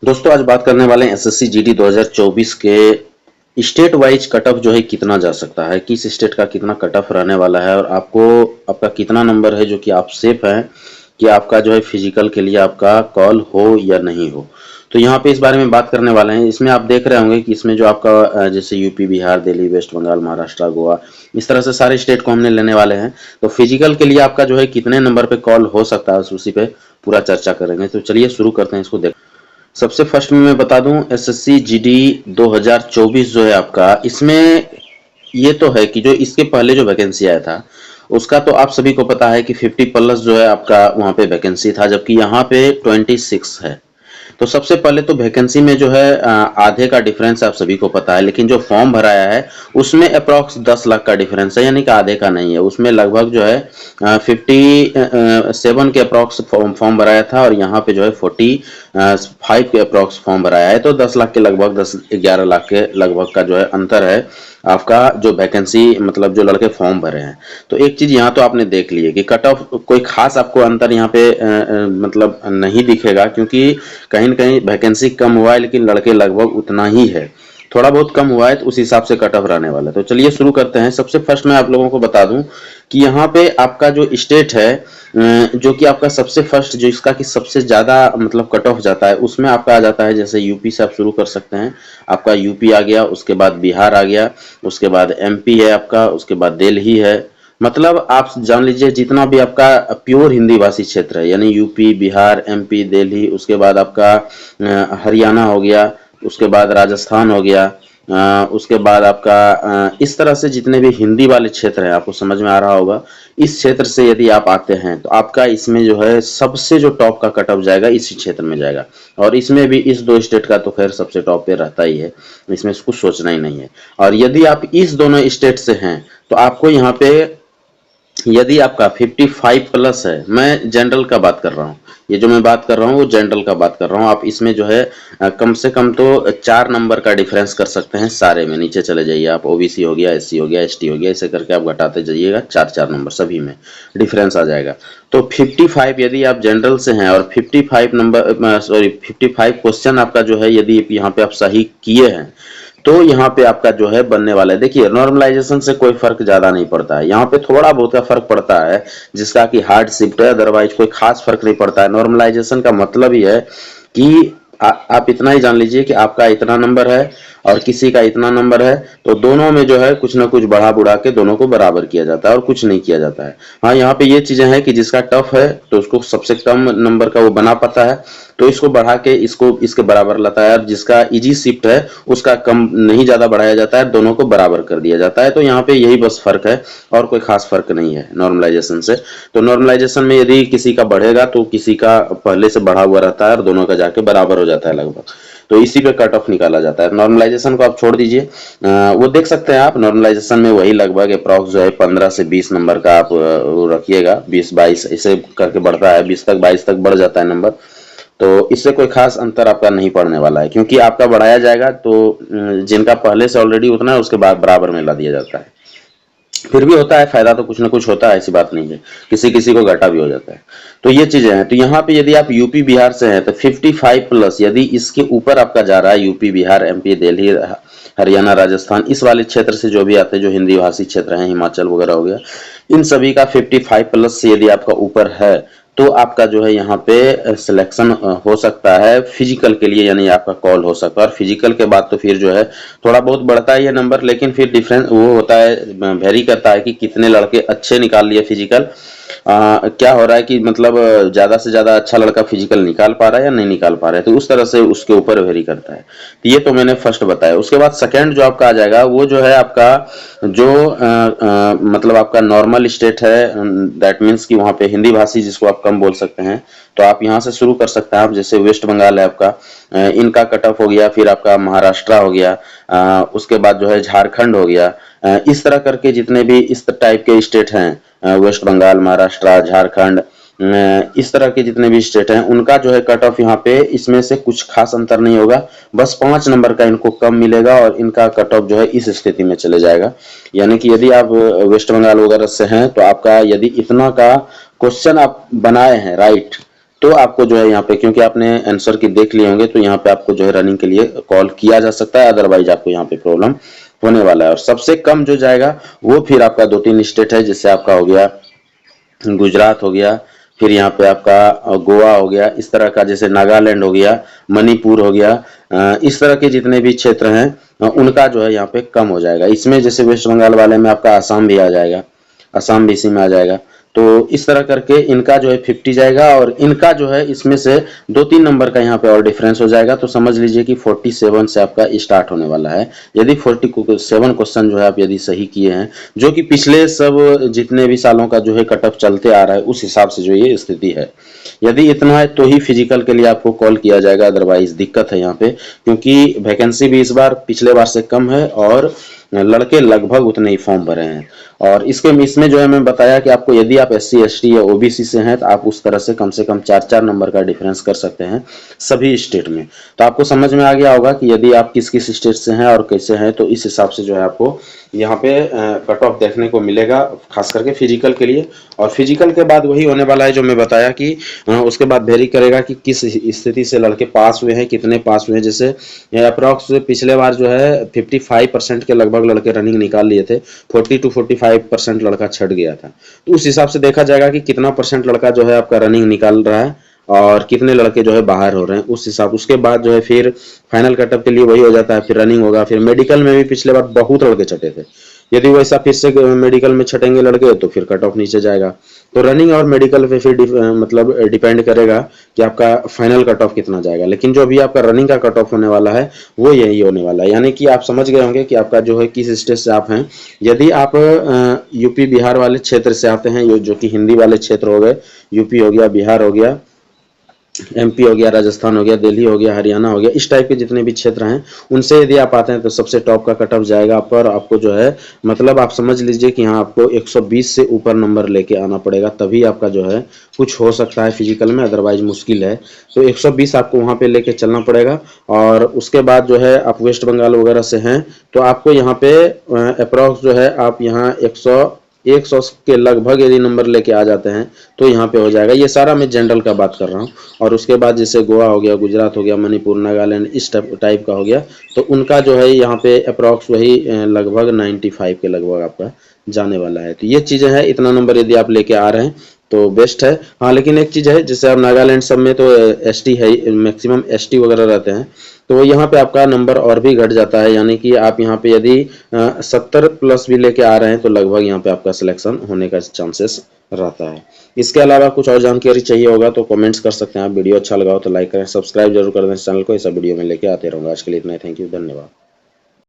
दोस्तों आज बात करने वाले हैं एसएससी जीडी 2024 के स्टेट वाइज कट ऑफ जो है कितना जा सकता है, किस स्टेट का कितना कट ऑफ रहने वाला है और आपको आपका कितना नंबर है जो कि आप सेफ हैं कि आपका जो है फिजिकल के लिए आपका कॉल हो या नहीं हो। तो यहाँ पे इस बारे में बात करने वाले हैं। इसमें आप देख रहे होंगे कि इसमें जो आपका जैसे यूपी, बिहार, दिल्ली, वेस्ट बंगाल, महाराष्ट्र, गोवा, इस तरह से सारे स्टेट को हमने लेने वाले हैं। तो फिजिकल के लिए आपका जो है कितने नंबर पे कॉल हो सकता है उसी पे पूरा चर्चा करेंगे। तो चलिए शुरू करते हैं इसको। सबसे फर्स्ट में मैं बता दूं एसएससी जीडी 2024 जो है आपका, इसमें ये तो है कि जो इसके पहले जो वैकेंसी आया था उसका तो आप सभी को पता है कि 50 प्लस जो है आपका वहां पे वैकेंसी था, जबकि यहाँ पे 26 है। तो सबसे पहले तो वैकेंसी में जो है आधे का डिफरेंस आप सभी को पता है, लेकिन जो फॉर्म भराया है उसमें अप्रॉक्स 10 लाख का डिफरेंस है, यानी कि आधे का नहीं है। उसमें लगभग जो है 57 के अप्रॉक्स फॉर्म भराया था और यहाँ पे जो है 45 के अप्रॉक्स फॉर्म भराया है। तो 10 लाख के लगभग 10-11 लाख के लगभग का जो है अंतर है आपका जो वैकेंसी, मतलब जो लड़के फॉर्म भरे हैं। तो एक चीज यहाँ तो आपने देख ली है कि कट ऑफ कोई खास आपको अंतर यहाँ पे मतलब नहीं दिखेगा, क्योंकि कहीं न कहीं वैकेंसी कम हुआ है लेकिन लड़के लगभग उतना ही है। थोड़ा बहुत कम हुआ है तो उस हिसाब से कट ऑफ रहने वाला है। तो चलिए शुरू करते हैं। सबसे फर्स्ट मैं आप लोगों को बता दूं कि यहाँ पे आपका जो स्टेट है जो कि आपका सबसे फर्स्ट जो इसका कि सबसे ज्यादा मतलब कट ऑफ जाता है उसमें आपका आ जाता है। जैसे यूपी से आप शुरू कर सकते हैं, आपका यूपी आ गया, उसके बाद बिहार आ गया, उसके बाद एमपी है आपका, उसके बाद दिल्ली है। मतलब आप जान लीजिए जितना भी आपका प्योर हिंदी भाषी क्षेत्र है, यानी यूपी, बिहार, एमपी, दिल्ली, उसके बाद आपका हरियाणा हो गया, उसके बाद राजस्थान हो गया, उसके बाद आपका इस तरह से जितने भी हिंदी वाले क्षेत्र हैं, आपको समझ में आ रहा होगा। इस क्षेत्र से यदि आप आते हैं तो आपका इसमें जो है सबसे जो टॉप का कट ऑफ जाएगा इसी क्षेत्र में जाएगा। और इसमें भी इस दो स्टेट का तो खैर सबसे टॉप पे रहता ही है, इसमें कुछ सोचना ही नहीं है। और यदि आप इस दोनों स्टेट से हैं तो आपको यहाँ पे यदि आपका 55 प्लस है, मैं जनरल का बात कर रहा हूँ, ये जो मैं बात कर रहा हूँ वो जनरल का बात कर रहा हूँ। आप इसमें जो है कम से कम तो 4 नंबर का डिफरेंस कर सकते हैं सारे में। नीचे चले जाइए आप, ओबीसी हो गया, एससी हो गया, एसटी हो गया, ऐसे करके आप घटाते जाइएगा, 4-4 नंबर सभी में डिफरेंस आ जाएगा। तो 55 यदि आप जनरल से हैं और 55 नंबर 55 क्वेश्चन आपका जो है यदि यहाँ पे आप सही किए हैं तो यहाँ पे आपका जो है बनने वाला है। देखिए नॉर्मलाइजेशन से कोई फर्क ज्यादा नहीं पड़ता है, यहाँ पे थोड़ा बहुत का फर्क पड़ता है जिसका कि हार्ड शिफ्ट है, अदरवाइज कोई खास फर्क नहीं पड़ता है। नॉर्मलाइजेशन का मतलब ही है कि आप इतना ही जान लीजिए कि आपका इतना नंबर है और किसी का इतना नंबर है, तो दोनों में जो है कुछ ना कुछ बढ़ा बुढ़ा के दोनों को बराबर किया जाता है और कुछ नहीं किया जाता है। हाँ, यहाँ पे ये चीजें हैं कि जिसका टफ है तो उसको सबसे कम नंबर का वो बना पाता है, तो इसको बढ़ा के इसको इसके बराबर लाता है। और जिसका इजी शिफ्ट है उसका कम नहीं ज्यादा बढ़ाया जाता है, दोनों को बराबर कर दिया जाता है। तो यहाँ पे यही बस फर्क है और कोई खास फर्क नहीं है नॉर्मलाइजेशन से। तो नॉर्मलाइजेशन में यदि किसी का बढ़ेगा तो किसी का पहले से बढ़ा हुआ रहता है और दोनों का जाके बराबर हो जाता है लगभग। तो इसी पे कट ऑफ निकाला जाता है। नॉर्मलाइजेशन को आप छोड़ दीजिए, वो देख सकते हैं आप। नॉर्मलाइजेशन में वही लगभग अप्रॉक्स जो है 15 से 20 नंबर का आप रखिएगा, 20-22 ऐसे करके बढ़ता है, 20 तक 22 तक बढ़ जाता है नंबर। तो इससे कोई खास अंतर आपका नहीं पड़ने वाला है, क्योंकि आपका बढ़ाया जाएगा तो जिनका पहले से ऑलरेडी उतना है उसके बाद बराबर में ला दिया जाता है। फिर भी होता है फायदा, तो कुछ ना कुछ होता है, ऐसी बात नहीं है, किसी किसी को घाटा भी हो जाता है। तो ये चीजें हैं। तो यहाँ पे यदि आप यूपी बिहार से हैं तो 55 प्लस यदि इसके ऊपर आपका जा रहा है, यूपी बिहार एमपी दिल्ली हरियाणा राजस्थान इस वाले क्षेत्र से जो भी आते हैं, जो हिंदी भाषी क्षेत्र हैं, हिमाचल वगैरह हो गया, इन सभी का 55 प्लस से यदि आपका ऊपर है तो आपका जो है यहाँ पे सिलेक्शन हो सकता है फिजिकल के लिए, यानी आपका कॉल हो सकता है। और फिजिकल के बाद तो फिर जो है थोड़ा बहुत बढ़ता है ये नंबर, लेकिन फिर डिफरेंस वो होता है, वेरी करता है कि कितने लड़के अच्छे निकाल लिए फिजिकल। क्या हो रहा है कि मतलब ज्यादा से ज्यादा अच्छा लड़का फिजिकल निकाल पा रहा है या नहीं निकाल पा रहा है, तो उस तरह से उसके ऊपर वेरी करता है। तो ये तो मैंने फर्स्ट बताया। उसके बाद सेकंड जो आपका आ जाएगा वो जो है आपका जो मतलब आपका नॉर्मल स्टेट है, दैट मीन्स कि वहां पे हिंदी भाषी जिसको आप कम बोल सकते हैं, तो आप यहाँ से शुरू कर सकते हैं। आप जैसे वेस्ट बंगाल है आपका, इनका कट ऑफ हो गया, फिर आपका महाराष्ट्र हो गया, उसके बाद जो है झारखंड हो गया। इस तरह करके जितने भी इस टाइप के स्टेट हैं, वेस्ट बंगाल, महाराष्ट्र, झारखंड, इस तरह के जितने भी स्टेट हैं उनका जो है कट ऑफ यहाँ पे इसमें से कुछ खास अंतर नहीं होगा, बस 5 नंबर का इनको कम मिलेगा और इनका कट ऑफ जो है इस स्थिति में चले जाएगा। यानी कि यदि आप वेस्ट बंगाल वगैरह से हैं तो आपका यदि इतना का क्वेश्चन आप बनाए हैं राइट, तो आपको जो है यहाँ पे, क्योंकि आपने आंसर की देख लिए होंगे, तो यहाँ पे आपको जो है रनिंग के लिए कॉल किया जा सकता है, अदरवाइज आपको यहाँ पे प्रॉब्लम होने वाला है। और सबसे कम जो जाएगा वो फिर आपका 2-3 स्टेट है, जिससे आपका हो गया गुजरात हो गया, फिर यहाँ पे आपका गोवा हो गया, इस तरह का, जैसे नागालैंड हो गया, मणिपुर हो गया, इस तरह के जितने भी क्षेत्र हैं उनका जो है यहाँ पे कम हो जाएगा। इसमें जैसे वेस्ट बंगाल वाले में आपका आसाम भी आ जाएगा, आसाम भी इसी में आ जाएगा। तो इस तरह करके इनका जो है 50 जाएगा, और इनका जो है इसमें से 2-3 नंबर का यहाँ पे और डिफरेंस हो जाएगा। तो समझ लीजिए कि 47 से आपका स्टार्ट होने वाला है। यदि 47 क्वेश्चन जो है आप यदि सही किए हैं, जो कि पिछले सब जितने भी सालों का जो है कट ऑफ चलते आ रहा है, उस हिसाब से जो ये स्थिति है, यदि इतना है तो ही फिजिकल के लिए आपको कॉल किया जाएगा, अदरवाइज दिक्कत है यहाँ पे, क्योंकि वैकेंसी भी इस बार पिछले बार से कम है और लड़के लगभग उतने ही फॉर्म भरे हैं। और इसमें जो है मैं बताया कि आपको यदि आप SC ST या OBC से हैं तो आप उस तरह से कम 4-4 नंबर का डिफरेंस कर सकते हैं सभी स्टेट में। तो आपको समझ में आ गया होगा कि यदि आप किस किस स्टेट से हैं और कैसे हैं, तो इस हिसाब से जो है आपको यहाँ पे कट ऑफ देखने को मिलेगा, खास करके फिजिकल के लिए। और फिजिकल के बाद वही होने वाला है जो मैं बताया कि उसके बाद वेरी करेगा कि किस स्थिति से लड़के पास हुए हैं, कितने पास हुए हैं। जैसे अप्रॉक्स पिछले बार जो है 55% के लगभग लड़के रनिंग निकाल लिए थे, 40 to 45% लड़का छट गया था। तो उस हिसाब से देखा जाएगा कि कितना परसेंट लड़का जो है आपका रनिंग निकाल रहा है और कितने लड़के जो है बाहर हो रहे हैं, उस हिसाब। उसके बाद जो है फिर फाइनल कटअप के लिए वही हो जाता है, फिर रनिंग होगा। फिर मेडिकल में भी पिछले बार बहुत लड़के छटे थे, यदि वैसा फिर से मेडिकल में छटेंगे लड़के तो फिर कट ऑफ नीचे जाएगा। तो रनिंग और मेडिकल पे फिर मतलब डिपेंड करेगा कि आपका फाइनल कट ऑफ कितना जाएगा। लेकिन जो अभी आपका रनिंग का कट ऑफ होने वाला है वो यही होने वाला है, यानी कि आप समझ गए होंगे कि आपका जो है किस स्टेट से आप हैं। यदि आप यूपी बिहार वाले क्षेत्र से आते हैं, जो कि हिंदी वाले क्षेत्र हो गए, यूपी हो गया, बिहार हो गया, MP हो गया, राजस्थान हो गया, दिल्ली हो गया, हरियाणा हो गया, इस टाइप के जितने भी क्षेत्र हैं उनसे यदि आप आते हैं तो सबसे टॉप का कट ऑफ जाएगा पर आपको जो है, मतलब आप समझ लीजिए कि यहाँ आपको 120 से ऊपर नंबर लेके आना पड़ेगा, तभी आपका जो है कुछ हो सकता है फिजिकल में, अदरवाइज मुश्किल है। तो 120 आपको वहाँ पे लेके चलना पड़ेगा। और उसके बाद जो है आप वेस्ट बंगाल वगैरह से हैं तो आपको यहाँ पे अप्रॉक्स जो है आप यहाँ 100 के लगभग यदि नंबर लेके आ जाते हैं तो यहाँ पे हो जाएगा। ये सारा मैं जनरल का बात कर रहा हूँ। और उसके बाद जैसे गोवा हो गया, गुजरात हो गया, मणिपुर, नागालैंड, इस टाइप का हो गया, तो उनका जो है यहाँ पे अप्रॉक्स वही लगभग 95 के लगभग आपका जाने वाला है। तो ये चीज़ें हैं, इतना नंबर यदि आप लेके आ रहे हैं तो बेस्ट है। हाँ, लेकिन एक चीज़ है, जैसे आप नागालैंड सब में तो ST है, मैक्सिमम ST वगैरह रहते हैं, तो यहाँ पे आपका नंबर और भी घट जाता है, यानी कि आप यहाँ पे यदि 70 प्लस भी लेके आ रहे हैं तो लगभग यहाँ पे आपका सिलेक्शन होने का चांसेस रहता है। इसके अलावा कुछ और जानकारी चाहिए होगा तो कमेंट्स कर सकते हैं आप। वीडियो अच्छा लगा हो तो लाइक करें, सब्सक्राइब जरूर कर दें चैनल को, ऐसा वीडियो में लेके आते रहूँगा। आज के लिए इतना ही, थैंक यू, धन्यवाद।